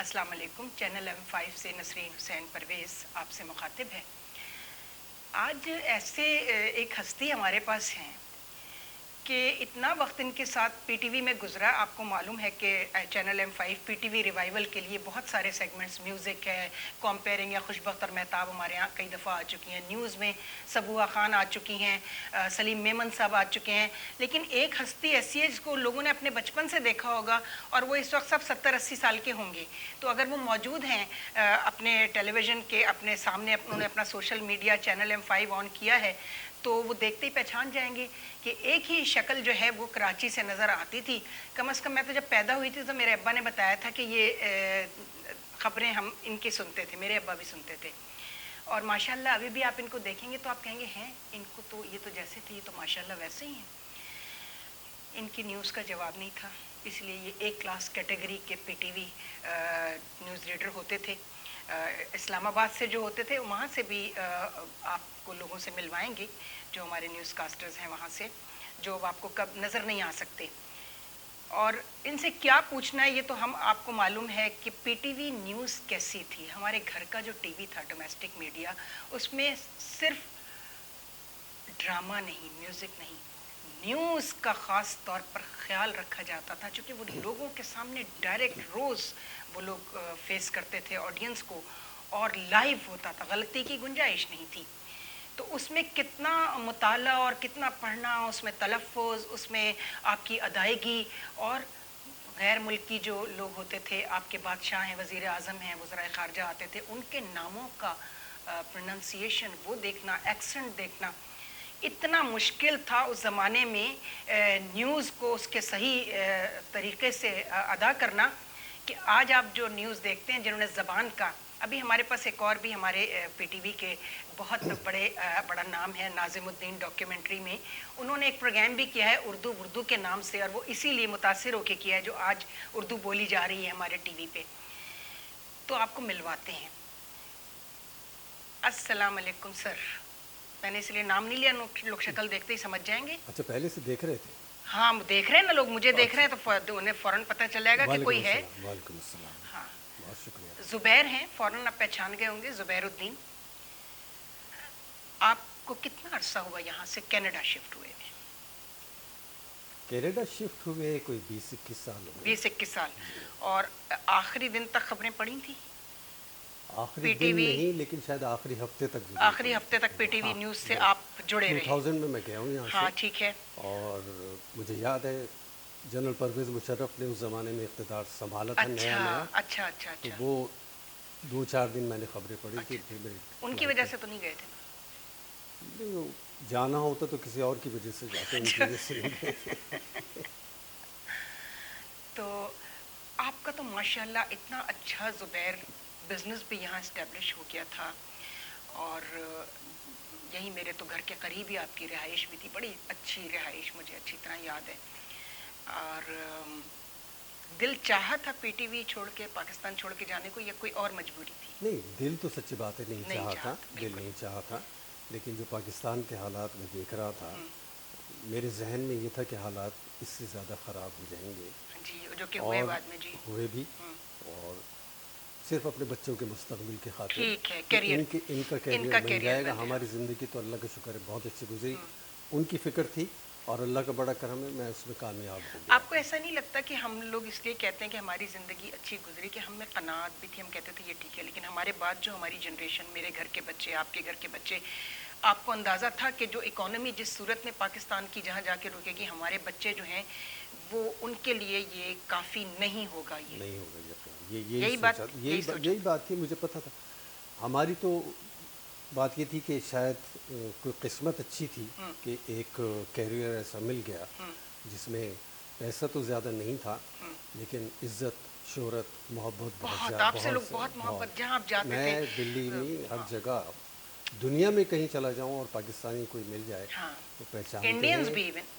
अस्सलाम वालेकुम। Channel M5 से नसरीन हुसैन परवेज़ आपसे मुखातिब है। आज ऐसे एक हस्ती हमारे पास हैं कि इतना वक्त इनके साथ पीटीवी में गुजरा। आपको मालूम है कि चैनल M5 पीटीवी रिवाइवल के लिए बहुत सारे सेगमेंट्स, म्यूज़िक है, कॉम्पेयरिंग या खुशबख्त और महताब हमारे यहाँ कई दफ़ा आ चुकी हैं। न्यूज़ में सबूआ खान आ चुकी हैं, सलीम मेमन साहब आ चुके हैं। लेकिन एक हस्ती ऐसी है जिसको लोगों ने अपने बचपन से देखा होगा और वो इस वक्त सब 70-80 साल के होंगे। तो अगर वो मौजूद हैं अपने टेलीविज़न के अपने सामने, उन्होंने अपना social media channel M5 on किया है, तो वो देखते ही पहचान जाएंगे कि एक ही शक्ल जो है वो कराची से नज़र आती थी। कम से कम मैं तो जब पैदा हुई थी तो मेरे अब्बा ने बताया था कि ये ख़बरें हम इनकी सुनते थे, मेरे अब्बा भी सुनते थे। और माशाल्लाह अभी भी आप इनको देखेंगे तो आप कहेंगे हैं इनको तो, ये तो जैसे थे ये तो माशाल्लाह वैसे ही हैं। इनकी न्यूज़ का जवाब नहीं था, इसलिए ये एक क्लास कैटेगरी के पीटीवी न्यूज़ रीडर होते थे। इस्लामाबाद से जो होते थे वहाँ से भी आपको लोगों से मिलवाएंगे जो हमारे न्यूज़ कास्टर्स हैं वहाँ से, जो आपको कब नज़र नहीं आ सकते। और इनसे क्या पूछना है ये तो हम आपको मालूम है कि पीटीवी न्यूज़ कैसी थी। हमारे घर का जो टीवी था डोमेस्टिक मीडिया, उसमें सिर्फ ड्रामा नहीं, म्यूज़िक नहीं, न्यूज़ का ख़ास तौर पर ख्याल रखा जाता था, क्योंकि वो लोगों के सामने डायरेक्ट रोज़ वो लोग फेस करते थे ऑडियंस को, और लाइव होता था, गलती की गुंजाइश नहीं थी। तो उसमें कितना मुताला और कितना पढ़ना, उसमें तलफ़्फ़ुज़, उसमें आपकी अदायगी, और गैर मुल्की जो लोग होते थे, आपके बादशाह हैं, वज़ीर आज़म हैं, वज़राए ख़ारजा आते थे, उनके नामों का प्रोनंसिएशन वो देखना, एक्सेंट देखना इतना मुश्किल था उस ज़माने में न्यूज़ को उसके सही तरीके से अदा करना, कि आज आप जो न्यूज़ देखते हैं जिन्होंने ज़बान का, अभी हमारे पास एक और भी हमारे पीटीवी के बहुत बड़ा नाम है, नाज़िमुद्दीन डॉक्यूमेंट्री में उन्होंने एक प्रोग्राम भी किया है उर्दू के नाम से, और वो इसीलिए मुतासिर होकर किया है जो आज उर्दू बोली जा रही है हमारे टीवी पे। तो आपको मिलवाते हैं। अस्सलाम वालेकुम सर। मैंने इसलिए नाम नहीं लिया, लोग शक्ल देखते ही समझ जाएंगे। अच्छा, पहले से देख रहे थे? हाँ, देख रहे हैं ना लोग, मुझे देख रहे हैं तो उन्हें फ़ौरन पता चल जाएगा कि कोई है। वालेकुम अस्सलाम। हाँ, बहुत शुक्रिया। ज़ुबैर हैं, फ़ौरन आप पहचान गए होंगे, ज़ुबैरुद्दीन। आपको कितना अरसा हुआ यहाँ से कनाडा शिफ्ट हुए? कनाडा शिफ्ट हुए कोई 20-21 साल हो गए। 20-21 साल। और आखिरी दिन तक खबरें पढ़ी थी? आखिरी दिन नहीं, लेकिन शायद आखिरी हफ्ते तक। आखिरी हफ्ते तक पीटीवी न्यूज़ से आप जुड़े रहे? 2000 में मैं गया हूँ यहाँ से। हाँ, ठीक है। और मुझे याद है जनरल परवेज़ मुशर्रफ ने उस ज़माने में इक़्तिदार संभाला था, नया नया। अच्छा। तो वो 2-4 दिन मैंने खबरें पढ़ी थी। फिर मेरी उनकी वजह से तो नहीं गए थे? जाना होता तो किसी और की वजह से जाते, उनकी वजह से नहीं गए। तो आपका तो माशाल्लाह इतना अच्छा ज़ुबैर बिज़नेस भी यहाँ इस्टेब्लिश हो गया था, और यही मेरे तो घर के करीब ही आपकी रिहाइश भी थी, बड़ी अच्छी रिहाइश, मुझे अच्छी तरह याद है। और दिल चाहा था पीटीवी छोड़ के, पाकिस्तान छोड़ के जाने को, या कोई और मजबूरी थी? नहीं, दिल तो सच्ची बात है नहीं चाहा था, दिल नहीं चाहा था। लेकिन जो पाकिस्तान के हालात में देख रहा था, मेरे जहन में ये था कि हालात इससे ज़्यादा ख़राब हो जाएंगे जी, जो कि हुए बाद में। जी, हुए भी। और सिर्फ अपने बच्चों के मुस्तकबिल के खातिर, ठीक है, कैरियर, इनका कैरियर बन जाएगा। हमारी ज़िंदगी तो अल्लाह का शुक्र है बहुत अच्छी गुजरी। उनकी फ़िक्र थी और अल्लाह का बड़ा करम है, मैं उसमें कामयाब हो गया। आपको ऐसा नहीं लगता कि हम लोग इसलिए कहते हैं कि हमारी ज़िंदगी अच्छी गुजरी कि हमें कनात भी थी, हम कहते थे ये ठीक है, लेकिन हमारे बाद जो हमारी जनरेशन, मेरे घर के बच्चे, आपके घर के बच्चे, आपको अंदाज़ा था कि जो इकोनॉमी जिस सूरत में पाकिस्तान की जहाँ जाके रुकेगी, हमारे बच्चे जो हैं वो उनके लिए ये काफ़ी नहीं होगा, ये नहीं होगा, यही बात थी। मुझे पता था। हमारी तो बात ये थी कि शायद कोई किस्मत अच्छी थी कि एक कैरियर ऐसा मिल गया जिसमें पैसा तो ज़्यादा नहीं था, लेकिन इज़्ज़त, शोहरत, मोहब्बत बहुत ज़्यादा। आपसे लोग बहुत मोहब्बत, जहाँ आप जाते थे। मैं दिल्ली में हर जगह, दुनिया में कहीं चला जाऊँ और पाकिस्तानी कोई मिल जाए तो पहचान। इंडियंस भी, इवन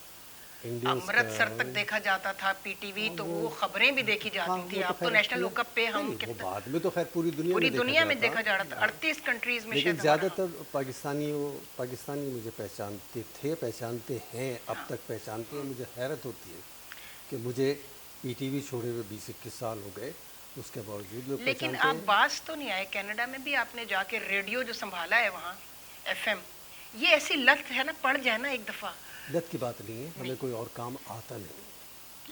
अमृतसर तक देखा जाता था पीटीवी, तो वो खबरें भी देखी जाती थी। आप तो नेशनल लुकअप पे हम वो बाद में तो खैर पूरी दुनिया में देखा जा रहा था, 38 कंट्रीज में। लेकिन ज़्यादातर पाकिस्तानी मुझे पहचानते हैं, अब तक पहचानते हैं। मुझे हैरत होती है कि मुझे पीटीवी छोड़े हुए 20-21 साल हो गए اس کے باوجود لوگ لیکن پہچانتے آپ ہیں۔ باز تو نہیں آئے، کینیڈا میں بھی آپ نے جا کے ریڈیو جو سنبھالا ہے وہاں FM، یہ ایسی لت ہے نا، پڑ جائے نا ایک دفعہ، لت کی بات نہیں ہے، ہمیں کوئی اور کام آتا نہیں،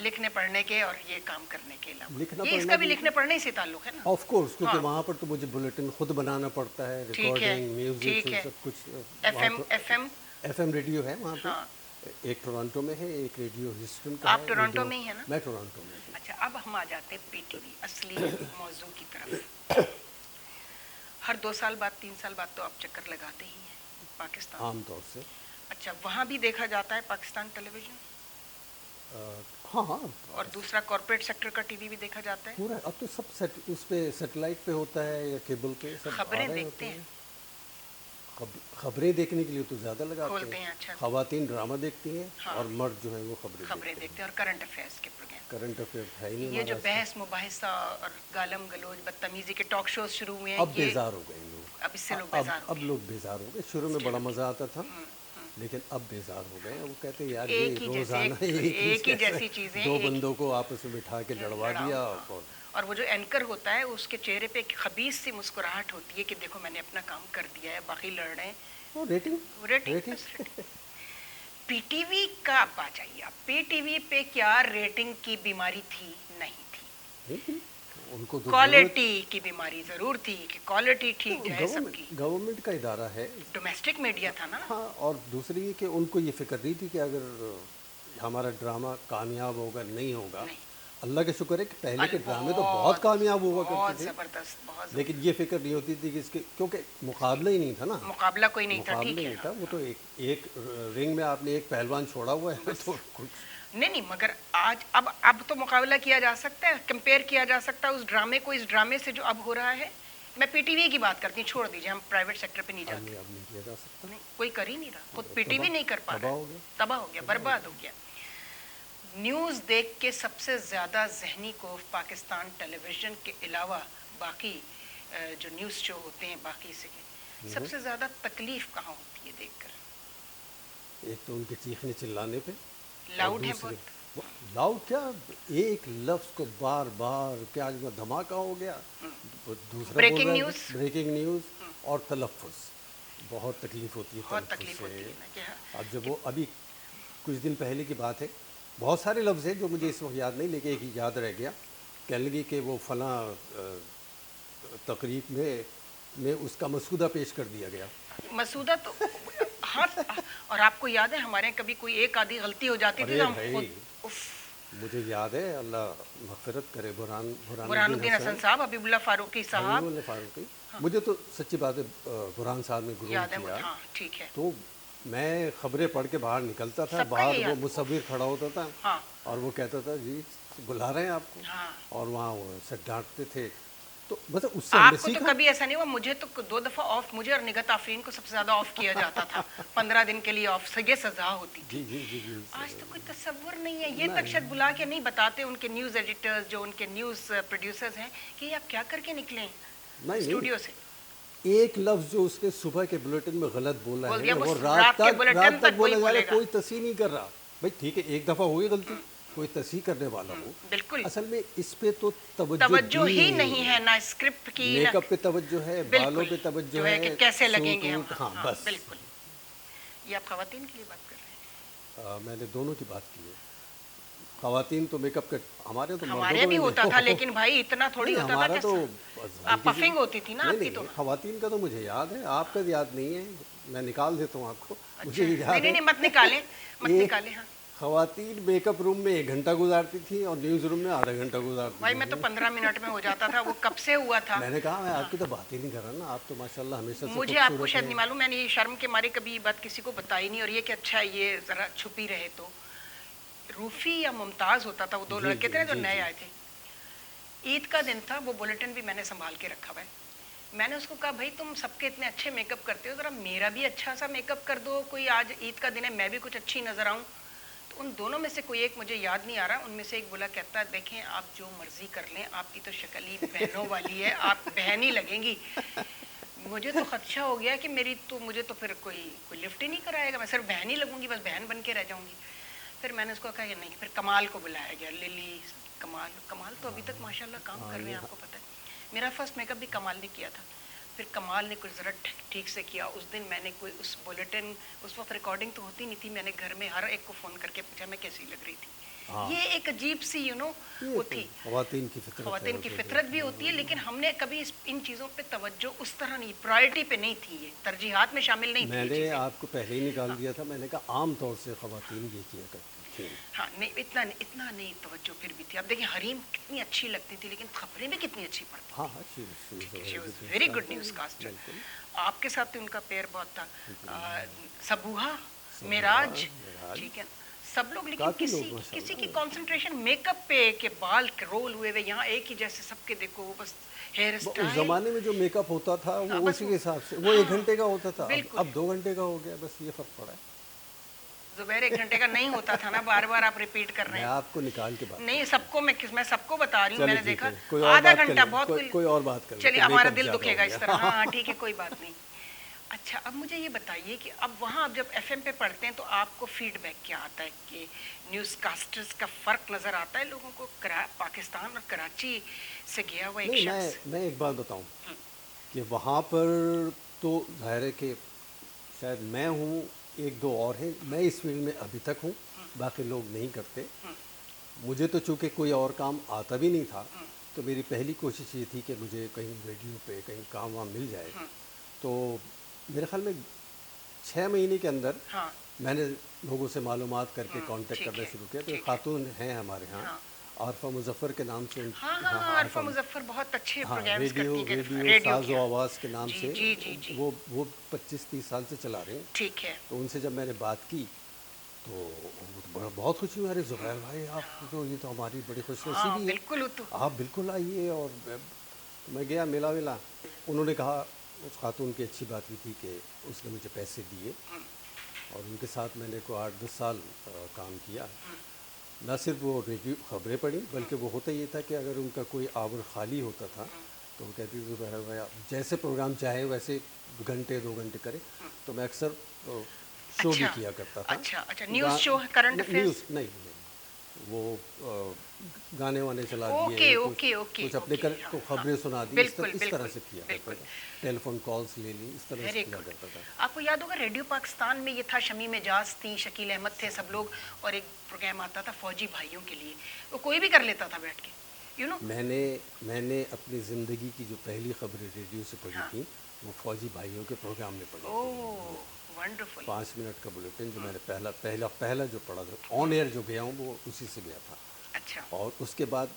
لکھنے پڑھنے کے اور یہ کام کرنے کے علاوہ، لکھنا یہ اس پڑھنا کا بھی لکھنے پڑھنے سے تعلق ہے نا۔ آف کورس، کیونکہ ہاں وہاں پر تو مجھے بلیٹن خود بنانا پڑتا ہے، ٹھیک ہے، ریکارڈنگ، میوزک، ٹھیک ہے، سب کچھ وہاں FM تو FM FM ریڈیو ہے وہاں پہ، ہاں، ایک ٹورانٹو میں ہے، ایک ریڈیو ہیوسٹن کا آپ ہے، ٹورانٹو ریڈیو میں ہی ہے نا؟ میں ٹورانٹو میں ہوں۔ اچھا، اب ہم آ جاتے ہیں PTV اصلی موضوع کی طرف۔ ہر 2 سال بعد 3 سال بعد تو آپ چکر لگاتے ہی ہیں پاکستان۔ عام طور سے اچھا، وہاں بھی دیکھا جاتا ہے پاکستان ٹیلی ویژن؟ ہاں ہاں، اور دوسرا کارپوریٹ سیکٹر کا TV بھی دیکھا جاتا ہے؟ پورا اب تو سب اس پہ سیٹلائٹ پہ ہوتا ہے یا کیبل پہ، سب آ خبریں رہے دیکھتے ہوتے ہیں؟ ہیں۔ خبریں دیکھنے کے لیے تو زیادہ لگاتے کھولتے ہیں، ہیں، اچھا خواتین ڈرامہ دیکھتی ہیں ہاں، اور مرد جو ہیں وہ خبریں خبریں دیکھتے دیکھتے ہیں اور کرنٹ افیئرس کے پروگرام۔ ہیں۔ کرنٹ افیئر ہے ہی نہیں یہ جو ہمارا اس میں۔ بحث مباحثہ اور گالم گلوچ بدتمیزی کے ٹاک شوز شروع ہوئے ہیں، اب یہ بیزار ہو گئے لوگ، اب اس سے لوگ بیزار ہو اب گئے۔ لوگ بیزار ہو گئے، شروع میں بڑا مزہ آتا تھا لیکن اب بیزار ہو گئے، وہ کہتے ہیں یار یہ ایک ہی جیسے روزانہ ایک ہی جیسی چیزیں، دو بندوں کو آپس میں بٹھا کے لڑوا دیا، اور وہ جو اینکر ہوتا ہے اس کے چہرے پہ ایک خبیث سی مسکراہٹ ہوتی ہے کہ دیکھو میں نے اپنا کام کر دیا ہے، باقی لڑ رہے ہیں۔ اور ریٹنگ ریٹنگ PTV کا اب آ جائیے آپ، PTV پہ کیا ریٹنگ کی بیماری تھی؟ نہیں تھی، ان کو کوالٹی کی بیماری ضرور تھی کہ کوالٹی ٹھیک جائے سب کی۔ گورنمنٹ کا ادارہ ہے، ڈومیسٹک میڈیا تھا نا۔ ہاں، اور دوسری یہ کہ ان کو یہ فکر نہیں تھی کہ اگر ہمارا ڈرامہ کامیاب ہوگا نہیں ہوگا، اللہ کا شکر ہے کہ پہلے کے ڈرامے تو بہت کامیاب ہوا کرتے بہت تھے، زبردست، بہت لیکن یہ فکر نہیں ہوتی تھی کہ اس کے، کیونکہ مقابلہ ہی نہیں تھا نا، مقابلہ کوئی نہیں تھا، مقابلہ ٹھیک ہے نہیں تھا، وہ تو ایک رنگ میں آپ نے ایک پہلوان چھوڑا ہوا ہے تو کچھ نہیں، مگر آج اب تو مقابلہ کیا جا سکتا ہے، کمپیئر کیا جا سکتا ہے اس ڈرامے کو اس ڈرامے سے جو اب ہو رہا ہے۔ میں PTV کی بات کرتی ہوں، چھوڑ دیجیے، ہم پرائیویٹ سیکٹر پہ نہیں جاتے، اب نہیں کیا جا سکتا، کوئی کر ہی نہیں رہا، خود PTV نہیں کر پا تباہ رہا، ہو گیا، تباہ ہو گیا، برباد ہو گیا۔ نیوز دیکھ کے سب سے زیادہ ذہنی کوف پاکستان ٹیلی ویژن کے علاوہ باقی جو نیوز شو ہوتے ہیں باقی سے سب سے زیادہ تکلیف کہاں ہوتی ہے دیکھ کر؟ ایک تو ان کے چیخنے چلانے پہ، لاؤڈ ہے بہت، لاؤڈ کیا، ایک لفظ کو بار بار، کیا آج دھماکہ ہو گیا، دوسرا بریکنگ بول رہا ہے نیوز، بریکنگ نیوز، اور تلفظ، بہت تکلیف ہوتی ہے بہت تلفظ تکلیف سے۔ ہوتی ہے نا کہ اب جب وہ ابھی کچھ دن پہلے کی بات ہے، بہت سارے لفظ ہیں جو مجھے اس وقت یاد نہیں، لیکن ایک ہی یاد رہ گیا، کہنے لگی کہ وہ فلاں تقریب میں اس کا مسودہ پیش کر دیا گیا، مسودہ تو ہاں، اور آپ کو یاد ہے ہمارے یہاں کبھی کوئی ایک آدھی غلطی ہو جاتی تھی تو ہم خود مجھے یاد ہے، اللہ مغفرت کرے، برہان الدین حسن صاحب، حبیب اللہ فاروقی صاحب، فاروقی، مجھے تو سچی بات ہے برہان صاحب نے گروم یاد ہے، کیا، ہاں ٹھیک ہے، تو میں خبریں پڑھ کے باہر نکلتا تھا، باہر وہ مصور کھڑا ہوتا تھا اور وہ کہتا تھا جی بلا رہے ہیں آپ کو، اور وہاں وہ سے ڈانٹتے تھے، تو مطلب اس سے آپ کو تو کبھی ایسا نہیں ہوا؟ مجھے تو 2 دفعہ آف، مجھے اور نگہت آفرین کو سب سے زیادہ آف کیا جاتا تھا، 15 دن کے لیے آف، یہ سزا ہوتی تھی۔ آج تو کوئی تصور نہیں ہے، یہ تک شاید بلا کے نہیں بتاتے ان کے نیوز ایڈیٹرز جو ان کے نیوز پروڈیوسرز ہیں کہ یہ آپ کیا کر کے نکلیں اسٹوڈیو سے۔ ایک لفظ جو اس نے صبح کے بلیٹن میں غلط بولا ہے وہ وہ رات رات تک بولا جا رہا ہے، گا، کوئی تصحیح نہیں کر رہا، بھائی ٹھیک ہے ایک دفعہ ہوئی غلطی، کوئی تصحیح کرنے والا ہو، بالکل اصل میں اس پہ تو توجہ ہی نہیں ہے، نہ اسکرپٹ کی، میک اپ پہ توجہ ہے، بالوں پہ توجہ ہے کہ کیسے لگیں گے ہم، ہاں بس۔ بالکل، یہ آپ خواتین کے لیے بات کر رہے ہیں؟ میں نے دونوں کی بات کی ہے، خواتین تو میک اپ کا، ہمارے بھی ہوتا تھا لیکن بھائی اتنا تھوڑی ہوتا ہمارا تھا، تو پفنگ ہوتی تھی نا آپ کی، تو خواتین کا تو مجھے یاد ہے، آپ کا یاد نہیں ہے، میں نکال دیتا ہوں آپ کو، مجھے یاد ہے، نہیں مت نکالیں، مت نکالیں، ہاں خواتین میک اپ روم میں 1 گھنٹہ گزارتی تھی اور نیوز روم میں آدھا گھنٹہ گزارتی تھی، بھائی میں تو 15 منٹ میں ہو جاتا تھا، وہ کب سے ہوا تھا؟ میں نے کہا میں آپ کی تو بات ہی نہیں کر رہا نا، آپ تو ماشاءاللہ ہمیشہ سے مجھے آپ کو شاید نہیں معلوم، میں نے یہ شرم کے مارے کبھی یہ بات کسی کو بتائی نہیں، اور یہ کہ اچھا یہ ذرا چھپی رہے، تو روفی یا ممتاز ہوتا تھا، وہ 2 لڑکے تھے جو نئے آئے تھے، عید کا دن تھا، وہ بلیٹن بھی میں نے سنبھال کے رکھا ہوا ہے، میں نے اس کو کہا بھائی تم سب کے اتنے اچھے میک اپ کرتے ہو، ذرا میرا بھی اچھا سا میک اپ کر دو، کوئی آج عید کا دن ہے میں بھی کچھ اچھی نظر آؤں، تو ان دونوں میں سے کوئی ایک مجھے یاد نہیں آ رہا، ان میں سے ایک بولا کہتا ہے دیکھیں آپ جو مرضی کر لیں، آپ کی تو شکل ہی بہنوں والی ہے، آپ بہن ہی لگیں گی۔ مجھے تو خدشہ ہو گیا کہ مجھے تو پھر کوئی لفٹ ہی نہیں کرائے گا، میں صرف بہن ہی لگوں گی، بس بہن بن کے رہ جاؤں گی۔ پھر میں نے اس کو کہا کہ نہیں، پھر کمال کو بلایا گیا، للی कमाल तो अभी तक माशाल्लाह काम कर रहे हैं, आपको पता है। मेरा फर्स्ट मेकअप भी कमाल ने किया था, फिर कमाल ने कुछ ज़रा ठीक से किया। उस दिन मैंने कोई उस बुलेटिन, उस वक्त रिकॉर्डिंग तो होती नहीं थी, मैंने घर में हर एक को फ़ोन करके पूछा मैं कैसी लग रही थी। ये एक अजीब सी वो थी, ख़वातीन की फितरत भी होती है, लेकिन हमने कभी इन चीज़ों पे तवज्जो उस तरह नहीं, प्रायोरिटी पे नहीं थी, ये तरजीहात में शामिल नहीं थी। मैंने आपको पहले ही निकाल दिया था, मैंने कहा आम तौर से ख़वातीन ये किया करती थी। हाँ नहीं, इतना नहीं तवज्जो फिर भी थी। अब देखिए हरीम कितनी अच्छी लगती थी, लेकिन खबरें भी कितनी अच्छी पढ़ती। हाँ, she was very good newscaster. आपके साथ उनका पेयर बहुत था, सबूहा, मेराज, ठीक है, सब लोग। लेकिन किसी की कंसंट्रेशन मेकअप पे, के बाल के रोल हुए हुए यहाँ एक ही जैसे सबके, देखो बस हेयर स्टाइल। उस ज़माने में जो मेकअप होता था वो उसी के हिसाब से, वो 1 घंटे का होता था, अब 2 घंटे का हो गया, बस ये फ़र्क पड़ा है। ज़ुबैर 1 घंटे का नहीं होता था ना, बार बार आप रिपीट कर रहे हैं। मैं आपको निकाल के बात नहीं, सबको मैं सबको बता रही हूँ, मैंने देखा कोई आधा घंटा बहुत कोई और बात कर, चलिए हमारा दिल दुखेगा इस तरह। हाँ ठीक है, कोई बात नहीं। अच्छा, अब मुझे ये बताइए कि अब वहाँ आप जब एफएम पे पढ़ते हैं तो आपको फीडबैक क्या आता है कि न्यूज़ कास्टर्स का फ़र्क नज़र आता है लोगों को? पाकिस्तान और कराची से गया हुआ एक शख्स। मैं एक बात बताऊं कि वहाँ पर तो ज़ाहिर है कि शायद मैं हूँ, 1-2 और हैं, मैं इस फील्ड में अभी तक हूँ, बाकी लोग नहीं करते। मुझे तो चूँकि कोई और काम आता भी नहीं था, तो मेरी पहली कोशिश ये थी कि मुझे कहीं रेडियो पे कहीं काम वाम मिल जाए। तो मेरे ख्याल में 6 महीने के अंदर मैंने लोगों से मालूमात करके कांटेक्ट करना शुरू किया। तो खातून हैं हमारे यहाँ, आरफा मुजफ्फर के नाम से। आरफा मुजफ्फर बहुत अच्छे प्रोग्राम्स करती हैं, रेडियो साज़ व आवाज़ के नाम से। वो 25-30 साल से चला रहे हैं। ठीक है। तो उनसे जब मैंने बात की तो बहुत खुशी हुई, अरे ज़ुबैर भाई आप तो, ये तो हमारी बड़ी खुशनसीबी है, आप बिल्कुल आइए। और मैं गया, मिला। उन्होंने कहा, उस खातून की अच्छी बात ये थी कि उसने मुझे पैसे दिए और उनके साथ मैंने को 8-10 साल काम किया। न सिर्फ वो रेडियो खबरें पढ़ी, बल्कि वो होता ये था कि अगर उनका कोई आवर खाली होता था तो वो कहती थी भाई जैसे प्रोग्राम चाहे वैसे 2 घंटे करें। तो मैं अक्सर शो भी किया करता था। अच्छा, न्यूज़ शो, करंट अफेयर्स नहीं, वो गाने वाने चला दिए, कुछ अपने को खबरें सुना दी, इस तरह से किया करता था। टेलीफोन कॉल्स ले ली, इस तरह से किया करता था। आपको याद होगा रेडियो पाकिस्तान में ये था, शमीम एजाज थी, शकील अहमद थे, सब लोग, और एक प्रोग्राम आता था फौजी भाइयों के लिए, वो कोई भी कर लेता था बैठ के, मैंने अपनी ज़िंदगी की जो पहली खबरें रेडियो से पढ़ी थी वो फौजी भाइयों के प्रोग्राम में पढ़ी थी। वंडरफुल। 5 मिनट का बुलेटिन जो मैंने पहला जो पढ़ा था, ऑन एयर जो गया हूँ वो उसी से गया था। अच्छा। और उसके बाद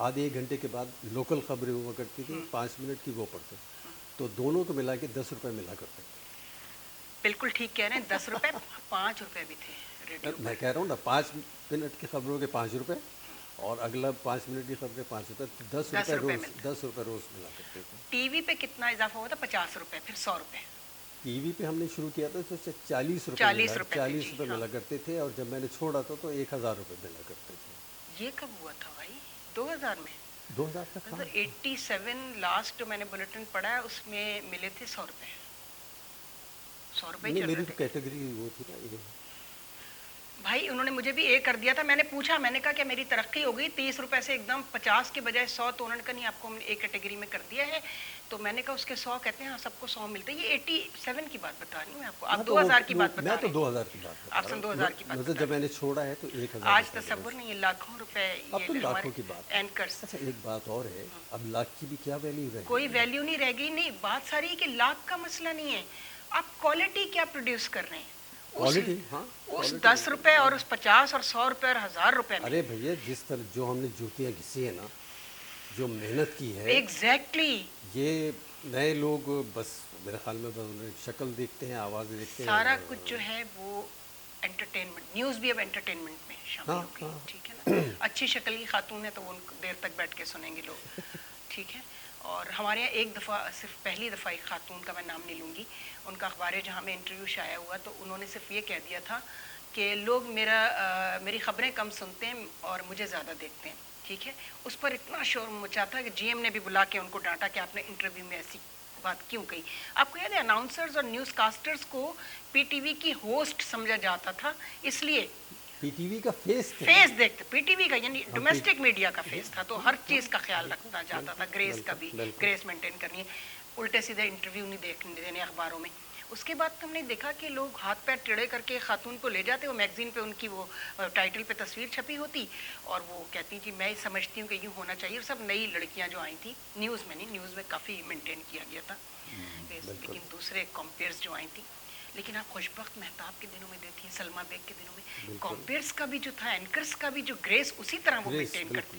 आधे 1 घंटे के बाद लोकल खबरें हुआ करती थी, 5 मिनट की वो पढ़ते, तो दोनों को मिला के 10 रुपये मिला करते थे। बिल्कुल ठीक कह रहे हैं, 10 रुपये, 5 रुपये भी थे रेडियो। मैं कह रहा हूँ ना, 5 मिनट की खबरों के 5 रुपये और अगला 5 मिनट की खबरें 5 रुपये, 10 रुपये रोज़ मिला करते थे। टीवी पे कितना इजाफा हुआ था? 50 रुपये, फिर 100 रुपये। टीवी पे हमने शुरू किया था तो 40 रुपये मिला करते थे, और जब मैंने छोड़ा था तो 1000 रुपये मिला करते थे। ये कब हुआ था भाई? 2000 में? 2000 तक था। 87 लास्ट जो मैंने बुलेटिन पढ़ा है उसमें मिले थे 100 रुपये। 100 रुपये चल मेरी तो कैटेगरी वो थी ना ये भाई। उन्होंने मुझे भी ए कर दिया था, मैंने पूछा, मैंने कहा कि मेरी तरक्की हो गई 30 रुपये से एकदम 50 के बजाय 100, तो उन्होंने कहा नहीं आपको हमने ए कैटेगरी में कर दिया है। तो मैंने कहा उसके 100 कहते हैं, हाँ सबको 100 मिलते हैं। ये 87 की बात बता रही हूँ मैं आपको, आप 2000 की बात बता रहे हैं। मैं तो 2000 की बात आप सन 2000 की बात, मतलब जब मैंने छोड़ा है तो 1000। आज तसव्वुर नहीं है, लाखों रुपए। अब तो लाखों की बात। एंकर्स। अच्छा एक बात और है, अब लाख की भी क्या वैल्यू रह गई? कोई वैल्यू नहीं रह गई। नहीं, बात सारी है कि लाख का मसला नहीं है, आप क्वालिटी क्या प्रोड्यूस कर रहे हैं। उस 10 रुपए और उस 50 और 100 रुपए और 1000 रुपए में। अरे भैया, जिस तरह जो हमने जूतियाँ घिसी है ना, जो मेहनत की है, एग्जैक्टली। ये नए लोग बस मेरे ख्याल में बस शक्ल देखते हैं, आवाज़ देखते हैं, सारा कुछ जो है वो एंटरटेनमेंट। न्यूज़ भी अब एंटरटेनमेंट में शामिल हो गई, ठीक है ना। अच्छी शक्ल की खातून है तो वो देर तक बैठ के सुनेंगे लोग, ठीक है। और हमारे यहाँ एक दफ़ा, सिर्फ पहली दफ़ा एक खातून का मैं नाम नहीं लूँगी, उनका अखबार जहाँ में इंटरव्यू शाया हुआ तो उन्होंने सिर्फ ये कह दिया था कि लोग मेरी ख़बरें कम सुनते हैं और मुझे ज़्यादा देखते हैं, ठीक है। उस पर इतना शोर मचा था कि जीएम ने भी बुला के उनको डांटा कि आपने इंटरव्यू में ऐसी बात क्यों कही। आपको याद है अनाउंसर्स और न्यूज़ कास्टर्स को पीटीवी की होस्ट समझा जाता था, इसलिए पी टीवी का फेस थे। फेस देखते, पीटीवी का यानी डोमेस्टिक मीडिया का फेस था, तो हर चीज़ का ख्याल रखना चाहता था, ग्रेस का भी, ग्रेस मेंटेन करनी है, उल्टे सीधे इंटरव्यू नहीं देने अखबारों में। उसके बाद हमने देखा कि लोग हाथ पैर टेढ़े करके खातून को ले जाते, वो मैगजीन पे उनकी वो टाइटल पे तस्वीर छपी होती और वो कहती जी मैं समझती हूँ कि यूँ होना चाहिए। और सब नई लड़कियाँ जो आई थी, न्यूज़ में नहीं, न्यूज़ में काफ़ी मेंटेन किया गया था, लेकिन दूसरे कॉम्पेयर्स जो आई थी। लेकिन आप खुशबख्त मेहताब के दिनों में देखिए, सलमा बेग के दिनों में कॉम्पेयर्स का भी जो था, एंकर्स का भी जो ग्रेस, उसी तरह वो मेंटेन करती।